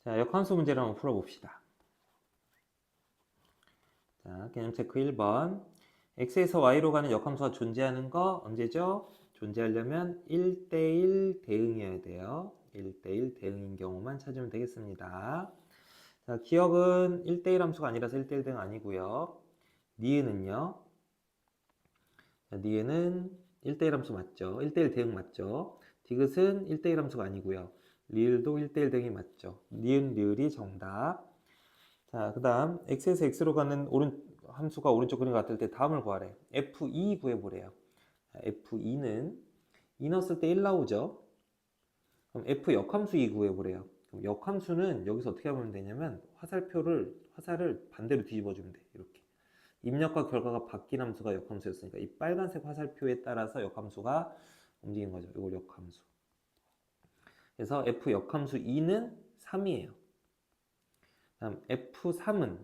자, 역함수 문제를 한번 풀어봅시다. 자, 개념 체크 1번. x에서 y로 가는 역함수가 존재하는 거 언제죠? 존재하려면 1대1 대응이어야 돼요. 1대1 대응인 경우만 찾으면 되겠습니다. 자, 기억은 1대1 함수가 아니라서 1대1 대응 아니고요. 니은은요. 자, 니은은 1대1 함수 맞죠? 1대1 대응 맞죠? 디귿은 1대1 함수가 아니고요. 리을도 1대1 대응이 맞죠? 니은, 리을이 정답. 자, 그 다음 x에서 x로 가는 함수가 오른쪽 그림 같을 때 다음을 구하래. f2 구해보래요. f2는 2 넣었을 때 1 나오죠? 그럼 f 역함수 2 구해보래요. 그럼 역함수는 여기서 어떻게 하면 되냐면 화살을 반대로 뒤집어주면 돼. 이렇게. 입력과 결과가 바뀐 함수가 역함수였으니까 이 빨간색 화살표에 따라서 역함수가 움직이는 거죠. 이걸 역함수. 그래서 f 역함수 2는 3이에요. 다음 f3은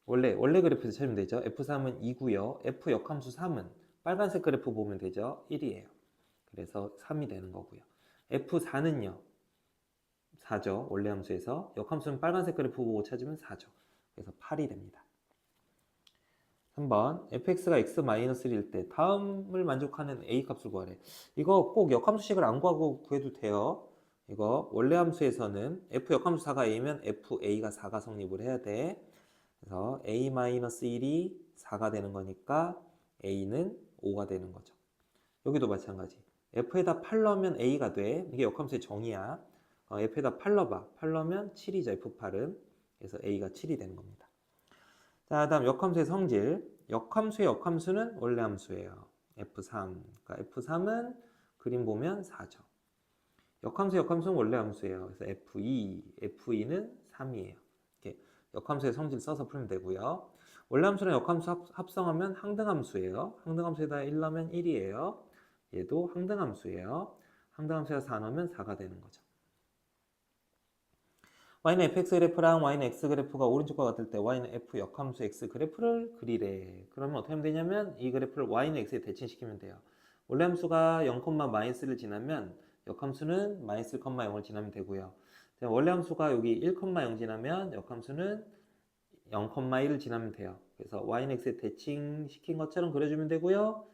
원래 그래프에서 찾으면 되죠. F3은 2고요. F 역함수 3은 빨간색 그래프 보면 되죠. 1이에요. 그래서 3이 되는 거고요. F4는요. 4죠. 원래 함수에서. 역함수는 빨간색 그래프 보고 찾으면 4죠. 그래서 8이 됩니다. 3번 fx가 x-1일 때 다음을 만족하는 a 값을 구하래. 이거 꼭 역함수식을 안 구하고 구해도 돼요. 이거 원래 함수에서는 f 역함수 4가 a면 fa가 4가 성립을 해야 돼. 그래서 a-1이 4가 되는 거니까 a는 5가 되는 거죠. 여기도 마찬가지. f에다 8 넣으면 a가 돼. 이게 역함수의 정의야. f에다 8 넣어봐. 8 넣으면 7이죠. f8은. 그래서 a가 7이 되는 겁니다. 자, 다음 역함수의 성질. 역함수의 역함수는 원래 함수예요. f3. 그러니까 f3은 그림 보면 4죠. 역함수의 역함수는 원래 함수예요. 그래서 f2는 3이에요. 이렇게 역함수의 성질 써서 풀면 되고요. 원래 함수랑 역함수 합성하면 항등함수예요. 항등함수에다 1 넣으면 1이에요. 얘도 항등함수예요. 항등함수에다 4 넣으면 4가 되는 거죠. y는 fx 그래프랑 y는 x 그래프가 오른쪽과 같을 때 y는 f 역함수 x 그래프를 그리래. 그러면 어떻게 하면 되냐면 이 그래프를 y는 x에 대칭시키면 돼요. 원래 함수가 0,-를 지나면 역함수는 -1,0을 지나면 되고요. 원래 함수가 여기 1,0 지나면 역함수는 0,1을 지나면 돼요. 그래서 y는 x에 대칭시킨 것처럼 그려주면 되고요.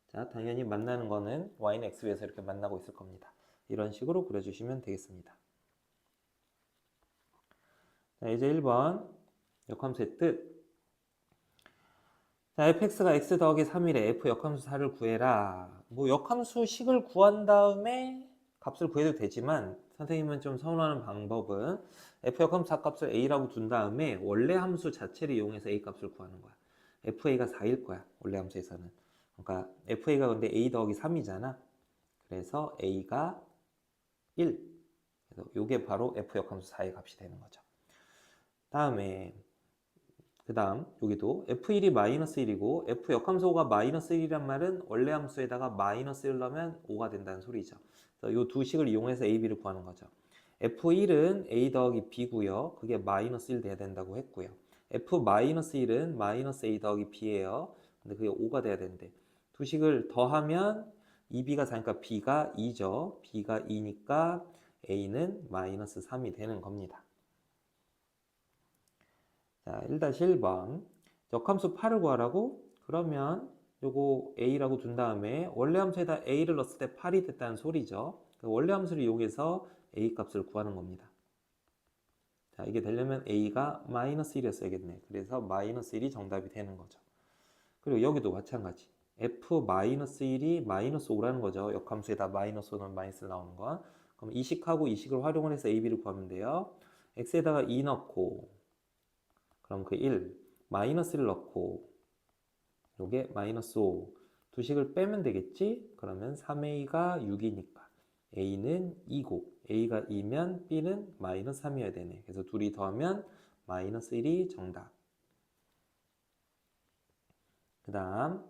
자, 당연히 만나는 거는 y는 x 위에서 이렇게 만나고 있을 겁니다. 이런 식으로 그려주시면 되겠습니다. 자, 이제 1번 역함수의 뜻. 자, fx가 x 더하기 3일에 f 역함수 4를 구해라. 뭐 역함수식을 구한 다음에 값을 구해도 되지만 선생님은 좀 선호하는 방법은 f 역함수 4 값을 a라고 둔 다음에 원래 함수 자체를 이용해서 a 값을 구하는 거야. fa가 4일 거야. 원래 함수에서는. 그러니까 fa가 근데 a 더하기 3이잖아. 그래서 a가 1. 그래서 이게 바로 f 역함수 4의 값이 되는 거죠. 다음에 그 다음 여기도 f1이 -1이고 f 역함수가 -1이란 말은 원래 함수에다가 -1을 넣으면 5가 된다는 소리죠. 이 두 식을 이용해서 a, b를 구하는 거죠. f1은 a 더하기 b고요. 그게 -1 돼야 된다고 했고요. f-1은 -a 더하기 b예요. 근데 그게 5가 돼야 되는데 두 식을 더하면 2b가 4니까 b가 2죠. b가 2니까 a는 -3이 되는 겁니다. 자, 1-1번. 역함수 8을 구하라고? 그러면 요거 a라고 둔 다음에 원래 함수에다 a를 넣었을 때 8이 됐다는 소리죠. 원래 함수를 이용해서 a 값을 구하는 겁니다. 자, 이게 되려면 a가 -1이었어야겠네. 그래서 -1이 정답이 되는 거죠. 그리고 여기도 마찬가지. f-1이 -5라는 거죠. 역함수에다 -5는 마이너스 나오는 건. 그럼 이 식하고 이 식을 활용을 해서 a, b를 구하면 돼요. x에다가 2 넣고 그럼 그 1, -1을 넣고 요게 -5 두 식을 빼면 되겠지? 그러면 3a가 6이니까 a는 2고 a가 2면 b는 -3이어야 되네. 그래서 둘이 더하면 -1이 정답. 그 다음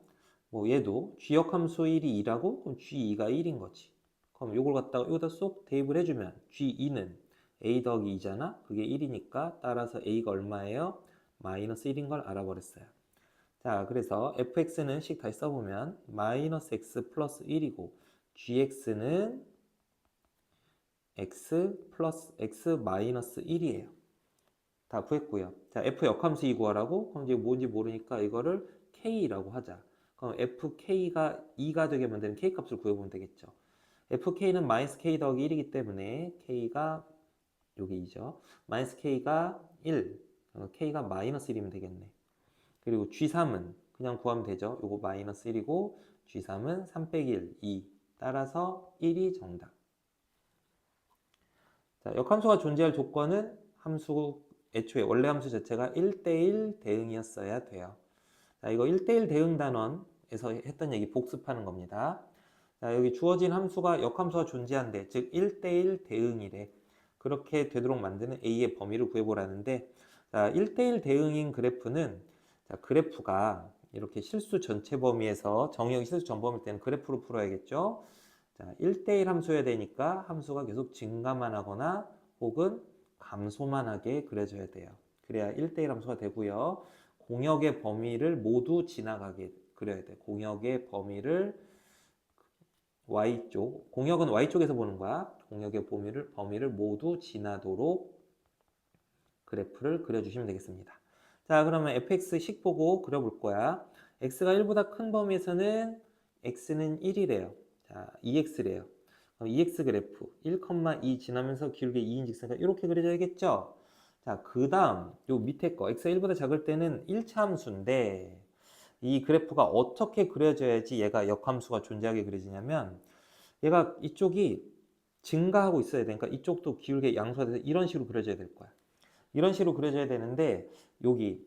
뭐 얘도 g역함수 1이 2라고? 그럼 g2가 1인 거지. 그럼 요걸 갖다가 여기다 쏙 대입을 해주면 g2는 a 더하기 2잖아? 그게 1이니까 따라서 a가 얼마예요? -1인 걸 알아버렸어요. 자, 그래서 fx는 식 다시 써보면 -x 플러스 1이고 gx는 x 플러스 x 마이너스 1이에요. 다 구했고요. 자, f 역함수 2 구하라고? 그럼 이제 뭔지 모르니까 이거를 k라고 하자. 그럼 fk가 2가 되게 만드는 k 값을 구해보면 되겠죠. fk는 마이너스 k 더하기 1이기 때문에 k가 여기 2죠. 마이너스 k가 1, k가 마이너스 1이면 되겠네. 그리고 G3은 그냥 구하면 되죠. 요거 마이너스 1이고 G3은 3 빼기 1, 2. 따라서 1이 정답. 자, 역함수가 존재할 조건은 함수 애초에 원래 함수 자체가 1대1 대응이었어야 돼요. 자, 이거 1대1 대응 단원에서 했던 얘기 복습하는 겁니다. 자, 여기 주어진 함수가 역함수가 존재한대. 즉 1대1 대응이래. 그렇게 되도록 만드는 A의 범위를 구해보라는데, 자, 1대1 대응인 그래프는, 자, 그래프가 이렇게 실수 전체 범위에서 정의역이 실수 전 범위일 때는 그래프로 풀어야겠죠. 자, 1대1 함수여야 되니까 함수가 계속 증가만 하거나 혹은 감소만 하게 그려져야 돼요. 그래야 1대1 함수가 되고요. 공역의 범위를 모두 지나가게 그려야 돼. 공역의 범위를 Y쪽, 공역은 Y쪽에서 보는 거야. 공역의 범위를 모두 지나도록 그래프를 그려주시면 되겠습니다. 자, 그러면 fx식 보고 그려볼 거야. x가 1보다 큰 범위에서는 x는 1이래요. 자, 2x래요. 그럼 2x 그래프 1,2 지나면서 기울기 2인 직선가 이렇게 그려져야겠죠? 자, 그 다음 요 밑에 거 x가 1보다 작을 때는 1차 함수인데 이 그래프가 어떻게 그려져야지 얘가 역함수가 존재하게 그려지냐면 얘가 이쪽이 증가하고 있어야 되니까 이쪽도 기울기 양수가 돼서 이런 식으로 그려져야 될 거야. 이런 식으로 그려져야 되는데 여기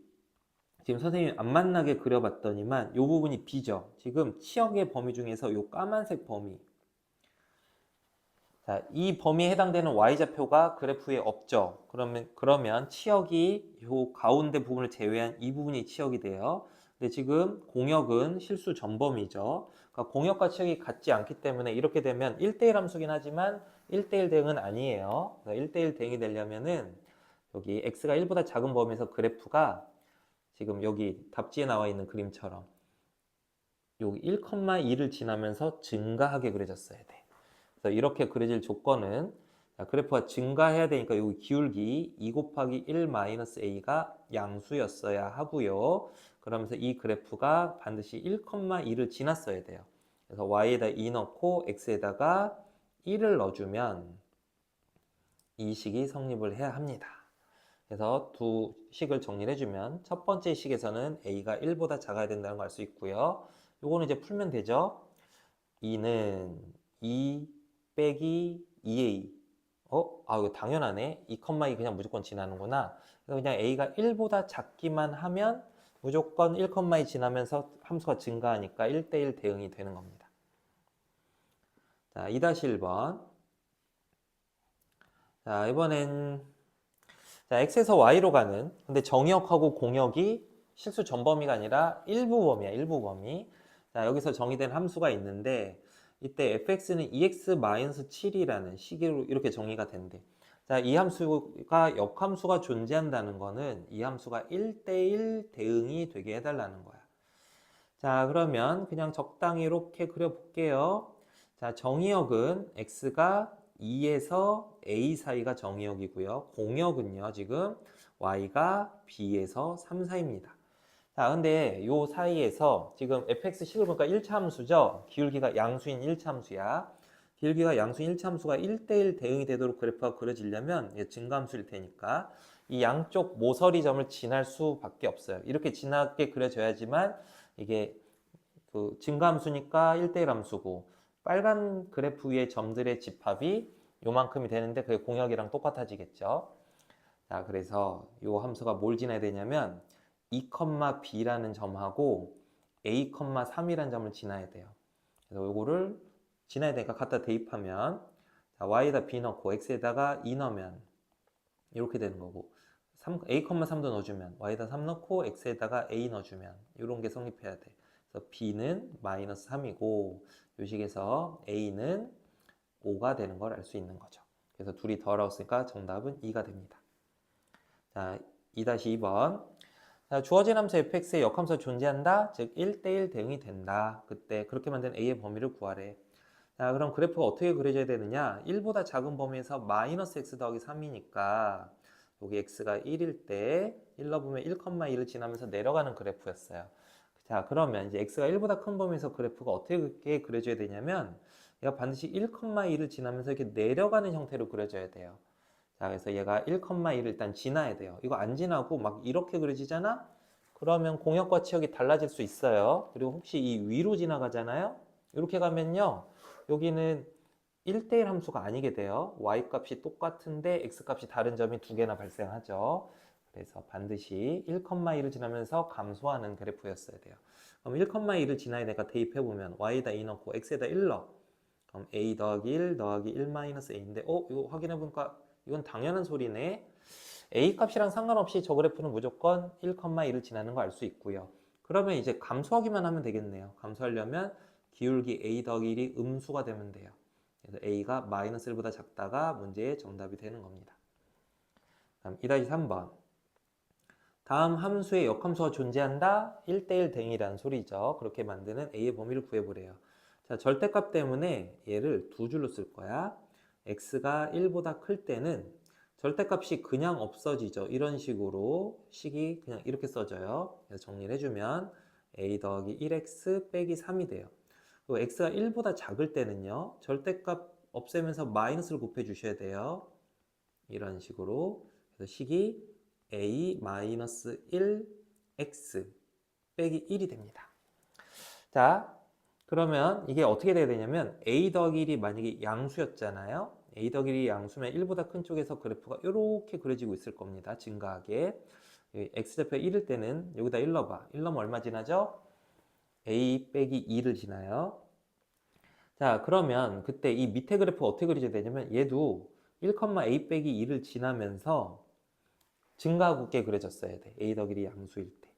지금 선생님이 안 만나게 그려봤더니만 이 부분이 B죠. 지금 치역의 범위 중에서 이 까만색 범위, 자, 이 범위에 해당되는 y좌표가 그래프에 없죠. 그러면 치역이 이 가운데 부분을 제외한 이 부분이 치역이 돼요. 근데 지금 공역은 실수 전범위죠. 그러니까 공역과 치역이 같지 않기 때문에 이렇게 되면 1대1 함수긴 하지만 1대1 대응은 아니에요. 그러니까 1대1 대응이 되려면은 여기 x가 1보다 작은 범위에서 그래프가 지금 여기 답지에 나와 있는 그림처럼 여기 1,2를 지나면서 증가하게 그려졌어야 돼. 그래서 이렇게 그려질 조건은 그래프가 증가해야 되니까 여기 기울기 2 곱하기 1 마이너스 a가 양수였어야 하고요. 그러면서 이 그래프가 반드시 1,2를 지났어야 돼요. 그래서 y에다 2 넣고 x에다가 1을 넣어주면 이 식이 성립을 해야 합니다. 그래서 두 식을 정리를 해주면 첫 번째 식에서는 a가 1보다 작아야 된다는 걸 알 수 있고요. 요거는 이제 풀면 되죠. 2는 2 빼기 2a. 이거 당연하네. 2,2 그냥 무조건 지나는구나. 그래서 그냥 a가 1보다 작기만 하면 무조건 1,2 지나면서 함수가 증가하니까 1대1 대응이 되는 겁니다. 자, 2-1번. 자, 이번엔 자, x에서 y로 가는 근데 정역하고 공역이 실수 전범위가 아니라 일부 범위야. 일부 범위. 자, 여기서 정의된 함수가 있는데 이때 fx는 2x-7이라는 식으로 이렇게 정의가 된대. 자, 이 함수가 역함수가 존재한다는 거는 이 함수가 1대1 대응이 되게 해달라는 거야. 자, 그러면 그냥 적당히 이렇게 그려볼게요. 자, 정의역은 x가 2에서 a 사이가 정의역이고요. 공역은요, 지금 y가 b에서 3 사이입니다. 자, 근데 요 사이에서 지금 fx식을 보니까 1차 함수죠? 기울기가 양수인 1차 함수야. 기울기가 양수인 1차 함수가 1대1 대응이 되도록 그래프가 그려지려면 증가함수일 테니까 이 양쪽 모서리 점을 지날 수밖에 없어요. 이렇게 지나게 그려져야지만 이게 그 증가함수니까 1대1 함수고 빨간 그래프 위의 점들의 집합이 요만큼이 되는데 그게 공역이랑 똑같아지겠죠. 자, 그래서 요 함수가 뭘 지나야 되냐면 2,b라는 점하고 a,3이라는 점을 지나야 돼요. 그래서 요거를 지나야 되니까 갖다 대입하면 자, y에다 b 넣고 x에다가 2 넣으면 이렇게 되는 거고 a,3도 넣어주면 y에다 3 넣고 x에다가 a 넣어주면 이런 게 성립해야 돼. 그래서 b는 마이너스 3이고 요 식에서 a는 5가 되는 걸 알 수 있는 거죠. 그래서 둘이 더하였으니까 정답은 2가 됩니다. 자, 2-2번. 자, 주어진 함수 fx의 역함수가 존재한다. 즉 1대1 대응이 된다. 그때 그렇게 만든 a의 범위를 구하래. 자, 자, 그럼 그래프가 어떻게 그려져야 되느냐? 1보다 작은 범위에서 마이너스 x 더하기 3이니까 여기 x가 1일 때 1 넣으면 1,1을 지나면서 내려가는 그래프였어요. 자, 그러면 이제 x가 1보다 큰 범위에서 그래프가 어떻게 그려져야 되냐면 얘가 반드시 1,1을 지나면서 이렇게 내려가는 형태로 그려져야 돼요. 자, 그래서 얘가 1,1을 일단 지나야 돼요. 이거 안 지나고 막 이렇게 그려지잖아? 그러면 공역과 치역이 달라질 수 있어요. 그리고 혹시 이 위로 지나가잖아요? 이렇게 가면요. 여기는 1대1 함수가 아니게 돼요. y값이 똑같은데 x값이 다른 점이 두 개나 발생하죠. 그래서 반드시 1,2를 지나면서 감소하는 그래프였어야 돼요. 그럼 1,2를 지나야 되니까 대입해보면 y에다 2 넣고 x에다 1 넣어. 그럼 a 더하기 1 더하기 1 마이너스 a인데 이거 확인해보니까 이건 당연한 소리네. a 값이랑 상관없이 저 그래프는 무조건 1,2를 지나는 거 알 수 있고요. 그러면 이제 감소하기만 하면 되겠네요. 감소하려면 기울기 a 더하기 1이 음수가 되면 돼요. 그래서 a가 마이너스 1보다 작다가 문제의 정답이 되는 겁니다. 다음 2-3번. 다음 함수의 역함수가 존재한다? 1대1 대응이라는 소리죠. 그렇게 만드는 a의 범위를 구해보래요. 자, 절대값 때문에 얘를 두 줄로 쓸 거야. x가 1보다 클 때는 절대값이 그냥 없어지죠. 이런 식으로 식이 그냥 이렇게 써져요. 그래서 정리를 해주면 a 더하기 1x 빼기 3이 돼요. 그리고 x가 1보다 작을 때는요. 절대값 없애면서 마이너스를 곱해 주셔야 돼요. 이런 식으로. 그래서 식이 a-1x 빼기 1이 됩니다. 자, 그러면 이게 어떻게 돼야 되냐면 a 더하기 1이 만약에 양수였잖아요. a 더하기 1이 양수면 1보다 큰 쪽에서 그래프가 이렇게 그려지고 있을 겁니다. 증가하게. x좌표가 1일 때는 여기다 1 넣어봐. 1 넣으면 얼마 지나죠? a 빼기 2를 지나요. 자, 그러면 그때 이 밑에 그래프 어떻게 그려져야 되냐면 얘도 1,a 빼기 2를 지나면서 증가하게 그려졌어야 돼. a 더하기 1이 양수일 때.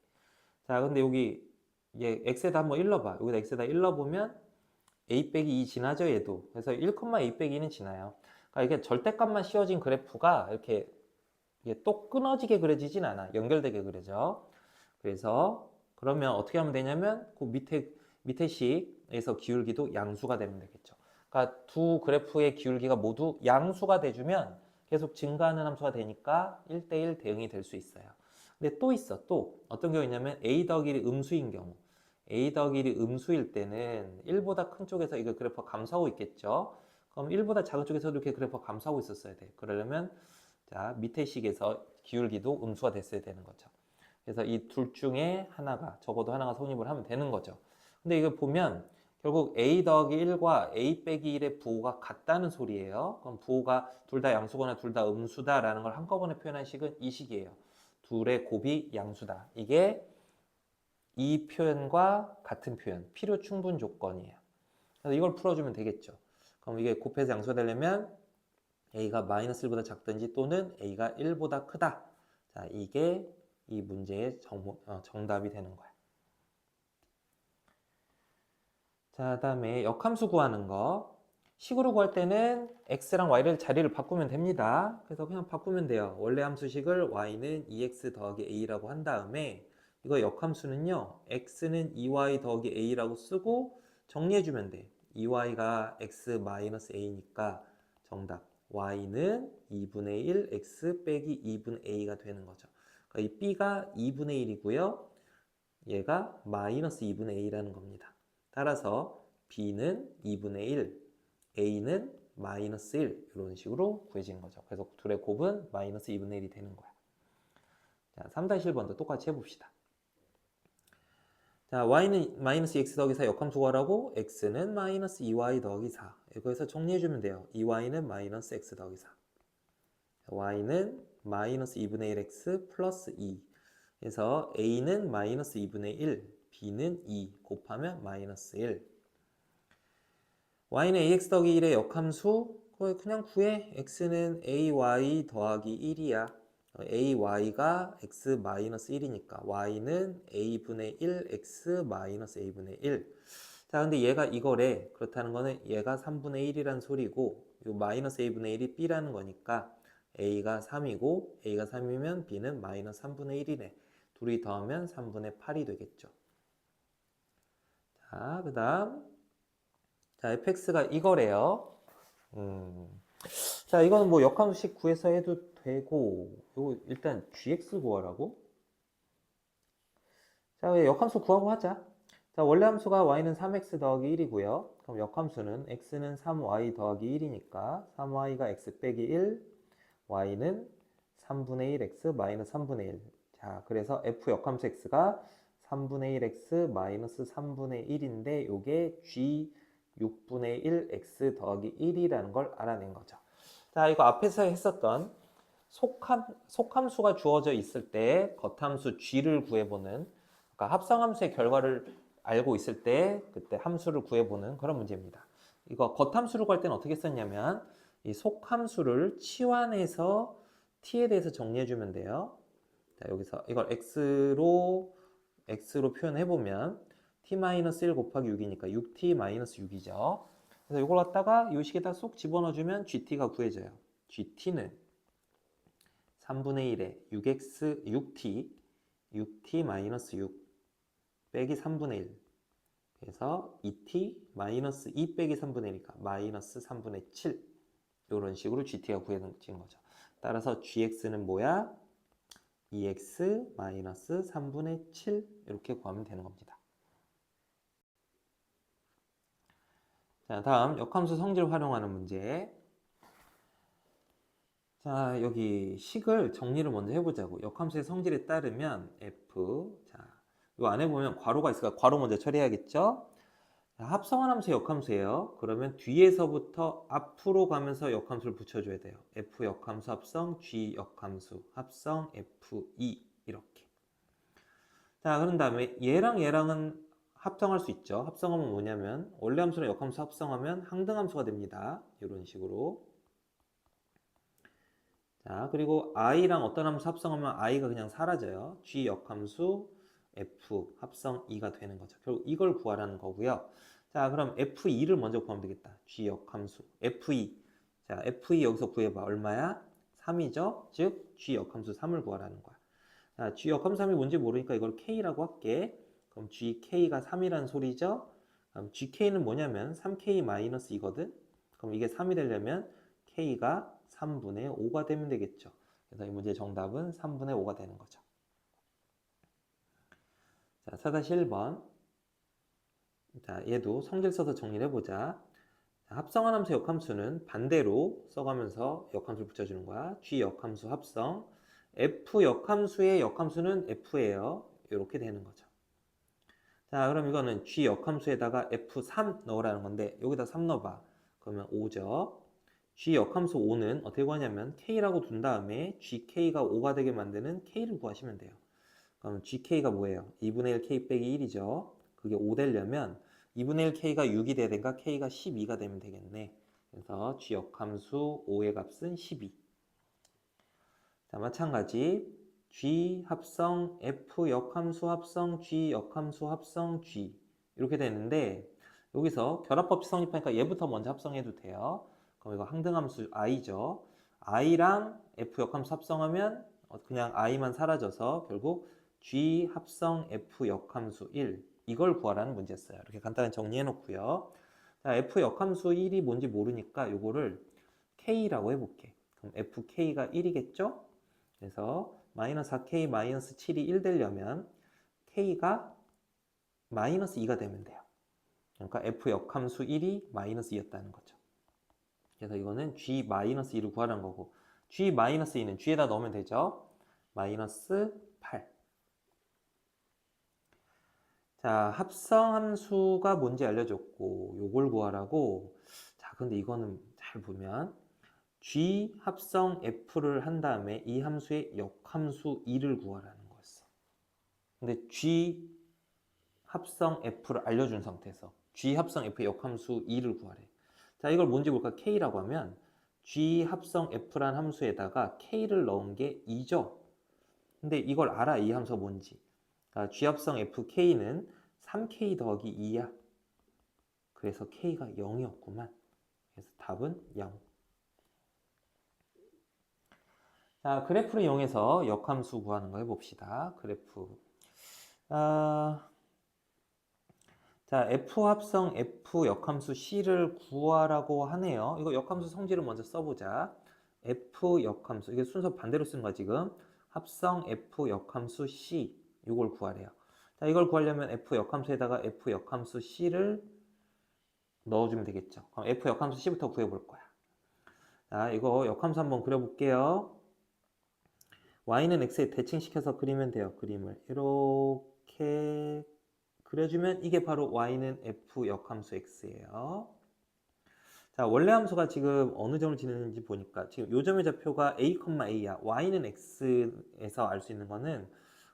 자, 근데 여기 얘 x에다 한번 1 넣어봐. 여기다 x에다 1 넣어보면 a 빼기 2 지나죠, 얘도. 그래서 1,a 빼기 2는 지나요. 그러니까 이게 절대값만 씌워진 그래프가 이렇게 이게 또 끊어지게 그려지진 않아. 연결되게 그려져. 그래서 그러면 어떻게 하면 되냐면 그 밑에 식에서 기울기도 양수가 되면 되겠죠. 그러니까 두 그래프의 기울기가 모두 양수가 돼주면 계속 증가하는 함수가 되니까 1대1 대응이 될 수 있어요. 근데 또 있어. 또 어떤 경우냐면 a 더하기 1이 음수인 경우. a 더하기 1이 음수일 때는 1보다 큰 쪽에서 이거 그래프가 감소하고 있겠죠. 그럼 1보다 작은 쪽에서도 이렇게 그래프가 감소하고 있었어야 돼. 그러려면 자, 밑에 식에서 기울기도 음수가 됐어야 되는 거죠. 그래서 이 둘 중에 하나가 적어도 하나가 성립을 하면 되는 거죠. 근데 이거 보면 결국 a 더하기 1과 a 빼기 1의 부호가 같다는 소리예요. 그럼 부호가 둘 다 양수거나 둘 다 음수다라는 걸 한꺼번에 표현한 식은 이 식이에요. 둘의 곱이 양수다. 이게 이 표현과 같은 표현, 필요 충분 조건이에요. 그래서 이걸 풀어주면 되겠죠. 그럼 이게 곱해서 양수가 되려면 a가 마이너스 1보다 작든지 또는 a가 1보다 크다. 자, 이게 이 문제의 정답이 되는 거야. 자, 다음에 역함수 구하는 거. 식으로 구할 때는 x랑 y를 자리를 바꾸면 됩니다. 그래서 그냥 바꾸면 돼요. 원래 함수식을 y는 2x 더하기 a라고 한 다음에 이거 역함수는요. x는 2y 더하기 a라고 쓰고 정리해주면 돼. 2y가 x 마이너스 a니까 정답. y는 2분의 1 x 빼기 2분의 a가 되는 거죠. 그러니까 이 b가 2분의 1이고요. 얘가 마이너스 2분의 a라는 겁니다. 따라서 b는 2분의 1, a는 마이너스 1 이런 식으로 구해진 거죠. 그래서 둘의 곱은 마이너스 2분의 1이 되는 거야. 자, 3-1번도 똑같이 해봅시다. 자, y는 마이너스 x 더하기 4 역함수 구하라고 x는 마이너스 2y 더하기 4 여기서 정리해주면 돼요. 2y는 마이너스 x 더하기 4 y는 마이너스 2분의 1x 플러스 2 그래서 a는 마이너스 2분의 1 b는 2 곱하면 마이너스 1 y는 ax 더하기 1의 역함수 그냥 구해. x는 ay 더하기 1이야. ay가 x 마이너스 1이니까 y는 a분의 1 x 마이너스 a분의 1. 자, 근데 얘가 이거래. 그렇다는 거는 얘가 3분의 1이란 소리고 요 마이너스 a분의 1이 b라는 거니까 a가 3이고 a가 3이면 b는 마이너스 3분의 1이네. 둘이 더하면 3분의 8이 되겠죠. 자, 그 다음 자, fx가 이거래요. 자, 이거는 뭐 역함수식 구해서 해도 되고, 요거 일단 gx 구하라고? 자, 왜 역함수 구하고 하자. 자, 원래 함수가 y는 3x 더하기 1이고요. 그럼 역함수는 x는 3y 더하기 1이니까 3y가 x 빼기 1, y는 3분의 1 x 마이너스 3분의 1. 자, 그래서 f 역함수 x가 3분의 1 x 마이너스 3분의 1인데 요게 g 6분의 1 x 더하기 1이라는 걸 알아낸 거죠. 자, 이거 앞에서 했었던 속함수가 주어져 있을 때 겉함수 g를 구해보는, 그러니까 합성함수의 결과를 알고 있을 때 그때 함수를 구해보는 그런 문제입니다. 이거 겉함수를 구할 때는 어떻게 썼냐면 이 속함수를 치환해서 t에 대해서 정리해주면 돼요. 자, 여기서 이걸 x로 표현해보면 t-1 곱하기 6이니까 6t-6이죠. 그래서 이걸 갖다가 이 식에다 쏙 집어넣어주면 gt가 구해져요. gt는 3분의 1에 6t-6 빼기 3분의 1. 그래서 2t-2 빼기 3분의 1이니까 마이너스 3분의 7. 이런 식으로 gt가 구해진 거죠. 따라서 gx는 뭐야? 2x 마이너스 3분의 7 이렇게 구하면 되는 겁니다. 자, 다음 역함수 성질 활용하는 문제. 자, 여기 식을 정리를 먼저 해보자고. 역함수의 성질에 따르면 f, 자, 이 안에 보면 괄호가 있으니까 괄호 먼저 처리해야겠죠? 자, 합성한 함수의 역함수예요. 그러면 뒤에서부터 앞으로 가면서 역함수를 붙여줘야 돼요. f 역함수 합성, g 역함수 합성, f2 이렇게. 자, 그런 다음에 얘랑 얘랑은 합성할 수 있죠. 합성하면 뭐냐면 원래 함수랑 역함수 합성하면 항등함수가 됩니다. 이런 식으로. 자, 그리고 i랑 어떤 함수 합성하면 i가 그냥 사라져요. g 역함수 f 합성 2가 되는 거죠. 결국 이걸 구하라는 거고요. 자, 그럼 f2를 먼저 구하면 되겠다. g 역함수 f2. 자, f2 여기서 구해봐. 얼마야? 3이죠. 즉 g 역함수 3을 구하라는 거야. 자, g 역함수 3이 뭔지 모르니까 이걸 k라고 할게. 그럼 gk가 3이라는 소리죠. 그럼 gk는 뭐냐면 3k-2거든. 그럼 이게 3이 되려면 k가 3분의 5가 되면 되겠죠. 그래서 이 문제의 정답은 3분의 5가 되는 거죠. 자, 4-1번. 자, 얘도 성질 써서 정리를 해보자. 자, 합성한 함수 역함수는 반대로 써가면서 역함수를 붙여주는 거야. g 역함수 합성. f 역함수의 역함수는 f예요. 이렇게 되는 거죠. 자, 그럼 이거는 g 역함수에다가 f3 넣으라는 건데 여기다 3 넣어봐. 그러면 5죠. g 역함수 5는 어떻게 구하냐면 k라고 둔 다음에 gk가 5가 되게 만드는 k를 구하시면 돼요. 그럼 gk가 뭐예요? 2분의 1 k 빼기 1이죠. 그게 5 되려면 2분의 1 k가 6이 돼야 되니까 k가 12가 되면 되겠네. 그래서 g 역함수 5의 값은 12. 자, 마찬가지 g 합성 f 역함수 합성 g 역함수 합성 g 이렇게 되는데 여기서 결합법칙 성립하니까 얘부터 먼저 합성해도 돼요. 그럼 이거 항등함수 i죠. i랑 f 역함수 합성하면 그냥 i만 사라져서 결국 g 합성 f 역함수 1 이걸 구하라는 문제였어요. 이렇게 간단히 정리해 놓고요. 자, f 역함수 1이 뭔지 모르니까 이거를 k라고 해볼게. 그럼 fk가 1이겠죠? 그래서 마이너스 4k 마이너스 7이 1 되려면 k가 마이너스 2가 되면 돼요. 그러니까 f 역함수 1이 마이너스 2였다는 거죠. 그래서 이거는 g 마이너스 2를 구하라는 거고 g 마이너스 2는 g에다 넣으면 되죠. 마이너스 8. 자, 합성함수가 뭔지 알려줬고 요걸 구하라고. 자, 근데 이거는 잘 보면 g 합성 f를 한 다음에 이 함수의 역함수 2를 구하라는 거였어. 근데 g 합성 f를 알려준 상태에서 g 합성 f의 역함수 2를 구하래. 자, 이걸 뭔지 볼까? k라고 하면 g 합성 f란 함수에다가 k를 넣은 게 2죠. 근데 이걸 알아, 이 함수가 뭔지. 그러니까 g 합성 fk는 3k 더하기 2야. 그래서 k가 0이었구만. 그래서 답은 0. 자, 그래프를 이용해서 역함수 구하는 거 해봅시다. 그래프. 자, F 합성 F 역함수 C를 구하라고 하네요. 이거 역함수 성질을 먼저 써보자. F 역함수, 이게 순서 반대로 쓰는 거야, 지금. 합성 F 역함수 C, 이걸 구하래요. 자, 이걸 구하려면 F 역함수에다가 F 역함수 C를 넣어주면 되겠죠. 그럼 F 역함수 C부터 구해볼 거야. 자, 이거 역함수 한번 그려볼게요. Y는 X에 대칭시켜서 그리면 돼요. 그림을 이렇게 그려주면 이게 바로 Y는 F 역함수 X예요. 자, 원래 함수가 지금 어느 점을 지르는지 보니까 지금 요 점의 좌표가 A, A야. Y는 X에서 알 수 있는 거는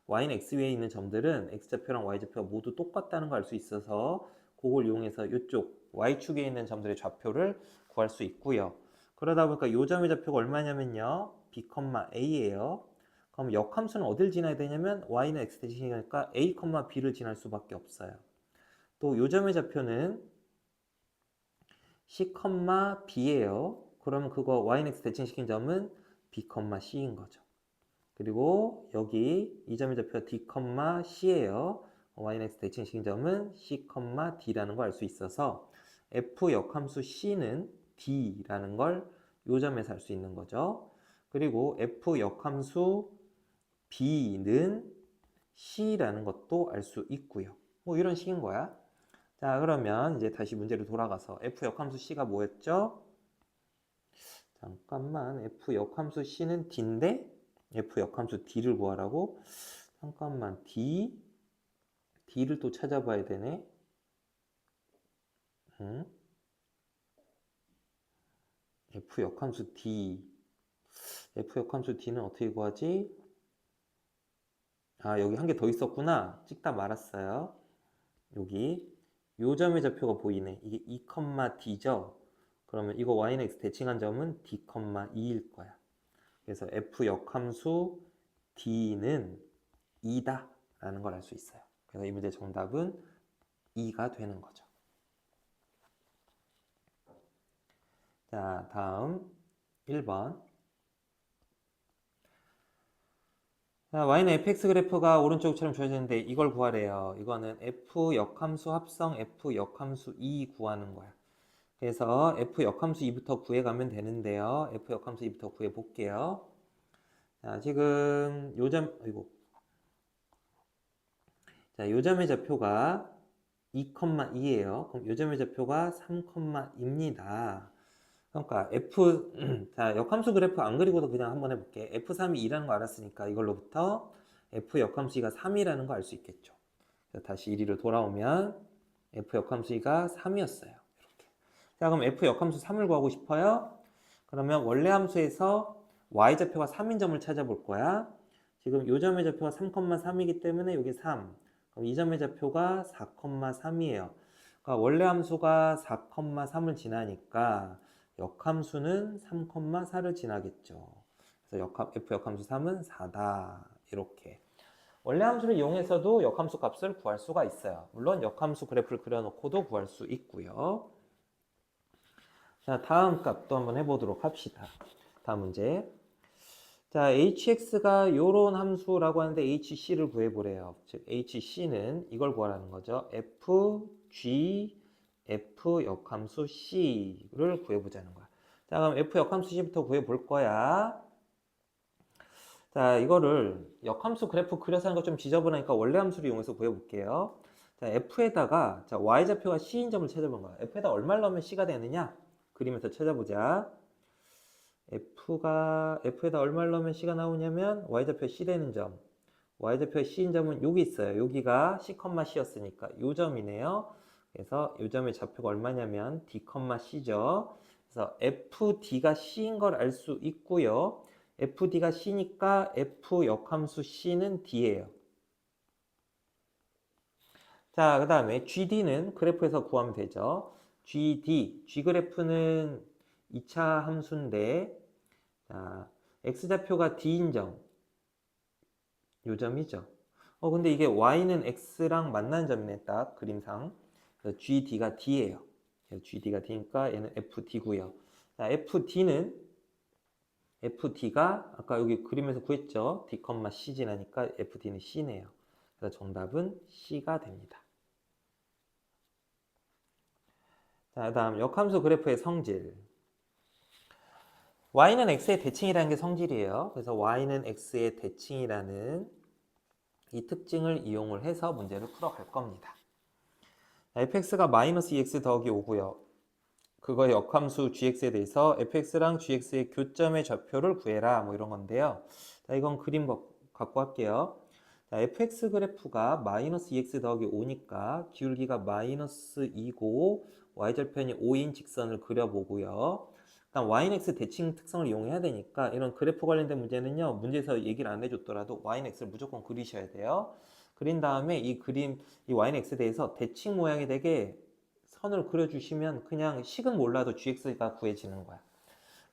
Y는 X 위에 있는 점들은 X좌표랑 Y좌표가 모두 똑같다는 걸 알 수 있어서 그걸 이용해서 이쪽 Y축에 있는 점들의 좌표를 구할 수 있고요. 그러다 보니까 요 점의 좌표가 얼마냐면요. B, A예요. 그럼 역함수는 어딜 지나야 되냐면 Y는 X 대칭이니까 A, B를 지날 수밖에 없어요. 또 요 점의 좌표는 C, B예요. 그러면 그거 Y는 대칭시킨 점은 B, C인 거죠. 그리고 여기 이 점의 좌표가 D, C예요. Y는 대칭시킨 점은 C, D라는 걸 알 수 있어서 F 역함수 C는 D라는 걸 이 점에서 알 수 있는 거죠. 그리고 F 역함수 B는 C라는 것도 알 수 있고요. 뭐 이런 식인 거야. 자, 그러면 이제 다시 문제로 돌아가서 F 역함수 C가 뭐였죠? 잠깐만, F 역함수 C는 D인데 F 역함수 D를 구하라고? 잠깐만, D를 또 찾아봐야 되네. F 역함수 D. F 역함수 D는 어떻게 구하지? 아, 여기 한 개 더 있었구나. 찍다 말았어요. 여기 요 점의 좌표가 보이네. 이게 2, D죠? 그러면 이거 Y는 X 대칭한 점은 D, 2일 거야. 그래서 F 역함수 D는 2다 라는 걸 알 수 있어요. 그래서 이 문제 정답은 2가 되는 거죠. 자, 다음 1번. 자, Y는 fx 그래프가 오른쪽처럼 주어지는데 이걸 구하래요. 이거는 F 역함수 합성 F 역함수 2 구하는 거야. 그래서 F 역함수 2부터 구해가면 되는데요. F 역함수 2부터 구해 볼게요. 자, 지금 요점, 아이고. 자, 요점의 좌표가 2,2예요. 그럼 요점의 좌표가 3,2입니다. 그러니까 자, 역함수 그래프 안 그리고도 그냥 한번 해볼게. F3이 2라는 거 알았으니까 이걸로부터 F 역함수가 3이라는 거 알 수 있겠죠. 다시 1위로 돌아오면 F 역함수가 3이었어요. 이렇게. 자, 그럼 F 역함수 3을 구하고 싶어요. 그러면 원래 함수에서 Y좌표가 3인 점을 찾아볼 거야. 지금 요 점의 좌표가 3,3이기 때문에 여기 3. 그럼 이 점의 좌표가 4,3이에요. 그러니까 원래 함수가 4,3을 지나니까 역함수는 3,4를 지나겠죠. 그래서 F 역함수 3은 4다. 이렇게. 원래 함수를 이용해서도 역함수 값을 구할 수가 있어요. 물론 역함수 그래프를 그려놓고도 구할 수 있고요. 자, 다음 값도 한번 해보도록 합시다. 다음 문제. 자, hx가 요런 함수라고 하는데 hc를 구해보래요. 즉 hc는 이걸 구하라는 거죠. f 역함수 c를 구해보자는 거야. 자, 그럼 f 역함수 c부터 구해볼 거야. 자, 이거를 역함수 그래프 그려서 하는 거 좀 지저분하니까 원래 함수를 이용해서 구해볼게요. 자, f에다가 자, y좌표가 c인 점을 찾아본 거야. f에다 얼마를 넣으면 c가 되느냐? 그림에서 찾아보자. F에다 얼마를 넣으면 C가 나오냐면 Y좌표 C 되는 점. Y좌표 C인 점은 여기 있어요. 여기가 C, C였으니까 요 점이네요. 그래서 요 점의 좌표가 얼마냐면 D, C죠. 그래서 FD가 C인 걸 알 수 있고요. FD가 C니까 F 역함수 C는 D예요. 자, 그 다음에 GD는 그래프에서 구하면 되죠. G그래프는 2차 함수인데 자, x좌표가 d인 점, 요 점이죠. 근데 이게 y는 x랑 만나는 점이네, 딱 그림상. 그래서 gd가 d예요. gd가 d니까 얘는 fd고요. 자, fd가 아까 여기 그림에서 구했죠. d, c 지나니까 fd는 c네요. 그래서 정답은 c가 됩니다. 자, 다음 역함수 그래프의 성질. y는 x의 대칭이라는 게 성질이에요. 그래서 y는 x의 대칭이라는 이 특징을 이용을 해서 문제를 풀어갈 겁니다. fx가 마이너스 2x 더하기 5고요. 그거의 역함수 gx에 대해서 fx랑 gx의 교점의 좌표를 구해라 뭐 이런 건데요. 자, 이건 그림 갖고 할게요. 자, fx 그래프가 마이너스 2x 더하기 5니까 기울기가 마이너스 2고 y절편이 5인 직선을 그려보고요. 일단 y는 x 대칭 특성을 이용해야 되니까 이런 그래프 관련된 문제는요. 문제에서 얘기를 안 해줬더라도 y는 x를 무조건 그리셔야 돼요. 그린 다음에 이 그림, 이 y는 x에 대해서 대칭 모양이 되게 선을 그려주시면 그냥 식은 몰라도 gx가 구해지는 거야.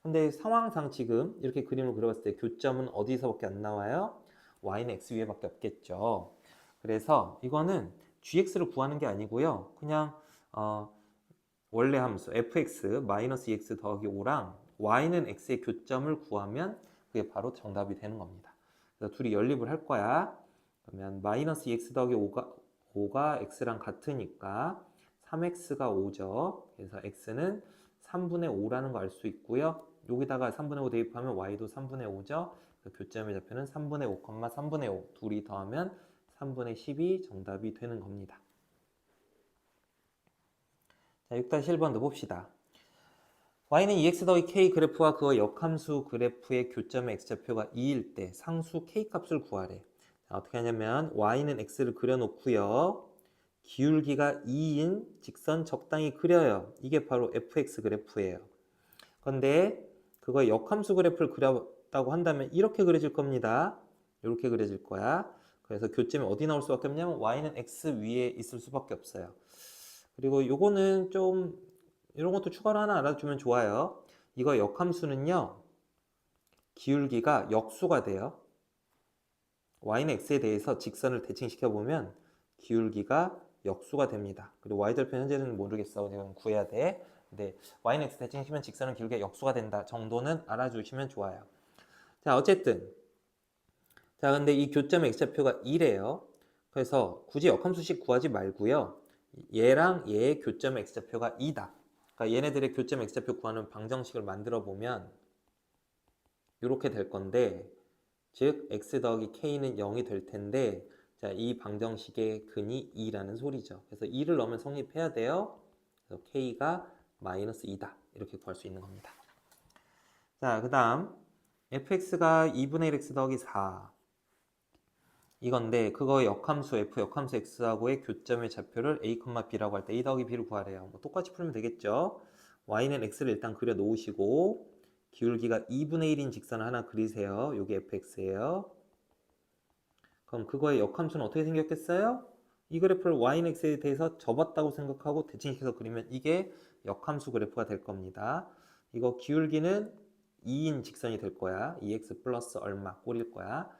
근데 상황상 지금 이렇게 그림을 그려봤을 때 교점은 어디서밖에 안 나와요? y는 x 위에밖에 없겠죠. 그래서 이거는 gx를 구하는 게 아니고요. 그냥 원래 함수 fx 마이너스 2x 더하기 5랑 y는 x의 교점을 구하면 그게 바로 정답이 되는 겁니다. 그래서 둘이 연립을 할 거야. 그러면 마이너스 2x 더하기 5가 x랑 같으니까 3x가 5죠. 그래서 x는 3분의 5라는 거 알 수 있고요. 여기다가 3분의 5 대입하면 y도 3분의 5죠. 교점의 좌표는 3분의 5, 3분의 5 둘이 더하면 3분의 10이 정답이 되는 겁니다. 자, 6-1번도 봅시다. y는 2x 더하기 k 그래프와 그의 역함수 그래프의 교점의 x좌표가 2일 때 상수 k 값을 구하래. 자, 어떻게 하냐면 y는 x를 그려놓고요. 기울기가 2인 직선 적당히 그려요. 이게 바로 fx 그래프예요. 그런데 그거 역함수 그래프를 그렸다고 한다면 이렇게 그려질 겁니다. 이렇게 그려질 거야. 그래서 교점이 어디 나올 수밖에 없냐면 y는 x 위에 있을 수밖에 없어요. 그리고 요거는 좀 이런 것도 추가로 하나 알아주면 좋아요. 이거 역함수는요. 기울기가 역수가 돼요. y는 x에 대해서 직선을 대칭시켜보면 기울기가 역수가 됩니다. 그리고 y절편 현재는 모르겠어. 이건 구해야 돼. 근데 y는 x 대칭시키면 직선은 기울기가 역수가 된다 정도는 알아주시면 좋아요. 자, 어쨌든 자, 근데 이 교점의 x좌표가 2래요. 그래서 굳이 역함수식 구하지 말고요. 얘랑 얘의 교점의 x좌표가 2다. 그러니까 얘네들의 교점 x좌표 구하는 방정식을 만들어 보면 이렇게 될 건데, 즉 x 더하기 k는 0이 될 텐데, 자, 이 방정식의 근이 2라는 소리죠. 그래서 2를 넣으면 성립해야 돼요. 그래서 k가 마이너스 2다. 이렇게 구할 수 있는 겁니다. 자, 그 다음 fx가 2분의 1 x 더하기 4 이건데 그거 역함수 f, 역함수 x하고의 교점의 좌표를 a, b라고 할 때 a 더하기 b를 구하래요. 뭐 똑같이 풀면 되겠죠. y는 x를 일단 그려 놓으시고 기울기가 2분의 1인 직선 하나 그리세요. 요게 fx예요. 그럼 그거의 역함수는 어떻게 생겼겠어요? 이 그래프를 y는 x에 대해서 접었다고 생각하고 대칭시켜서 그리면 이게 역함수 그래프가 될 겁니다. 이거 기울기는 2인 직선이 될 거야. 2x 플러스 얼마 꼴일 거야.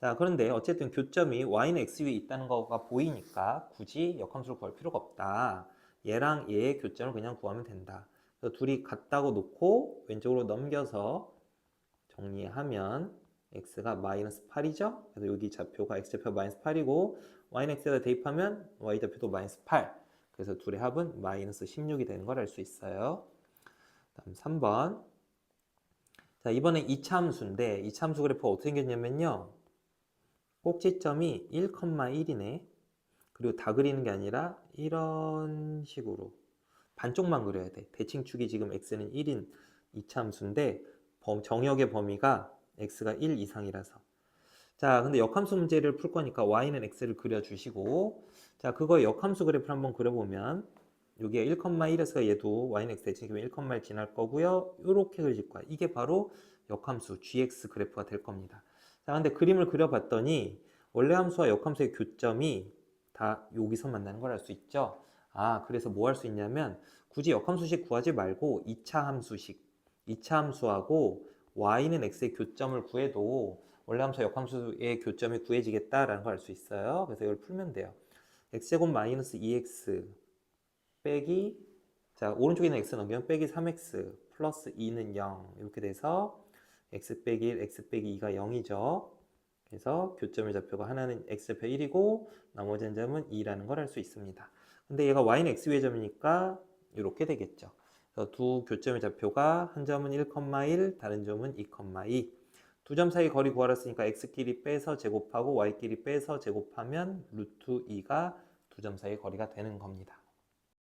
자, 그런데 어쨌든 교점이 y는 x 위에 있다는 거가 보이니까 굳이 역함수를 구할 필요가 없다. 얘랑 얘의 교점을 그냥 구하면 된다. 그래서 둘이 같다고 놓고 왼쪽으로 넘겨서 정리하면 x가 마이너스 8이죠. 그래서 여기 좌표가 x좌표 마이너스 8이고 y는 x에다 대입하면 y좌표도 마이너스 8. 그래서 둘의 합은 마이너스 16이 되는 걸 알 수 있어요. 다음 3번. 자, 이번엔 2차 함수인데 2차 함수 그래프가 어떻게 생겼냐면요. 꼭지점이 1,1이네. 그리고 다 그리는 게 아니라 이런 식으로 반쪽만 그려야 돼. 대칭축이 지금 x는 1인 2차 함수인데 정역의 범위가 x가 1 이상이라서. 자, 근데 역함수 문제를 풀 거니까 y는 x를 그려주시고, 자, 그거 역함수 그래프를 한번 그려보면 여기가 1,1에서 얘도 y는 x 대칭이면 1,1 지날 거고요. 이렇게 그려질 거야. 이게 바로 역함수 gx 그래프가 될 겁니다. 자, 근데 그림을 그려봤더니 원래 함수와 역함수의 교점이 다 여기서 만나는 걸 알 수 있죠. 아, 그래서 뭐 할 수 있냐면 굳이 역함수식 구하지 말고 2차 함수식, 2차 함수하고 y는 x의 교점을 구해도 원래 함수 역함수의 교점이 구해지겠다라는 걸 알 수 있어요. 그래서 이걸 풀면 돼요. x제곱 마이너스 2x 빼기, 자, 오른쪽에 있는 x 넘기면 빼기 3x 플러스 2는 0 이렇게 돼서 x 빼기 1, x 빼기 2가 0이죠. 그래서 교점의 좌표가 하나는 x좌표 1이고 나머지 한 점은 2라는 걸 알 수 있습니다. 근데 얘가 y는 x 위의 점이니까 이렇게 되겠죠. 그래서 두 교점의 좌표가 한 점은 1,1, 다른 점은 2,2. 두 점 사이 거리 구하라 했으니까 x끼리 빼서 제곱하고 y끼리 빼서 제곱하면 루트 2가 두 점 사이 거리가 되는 겁니다.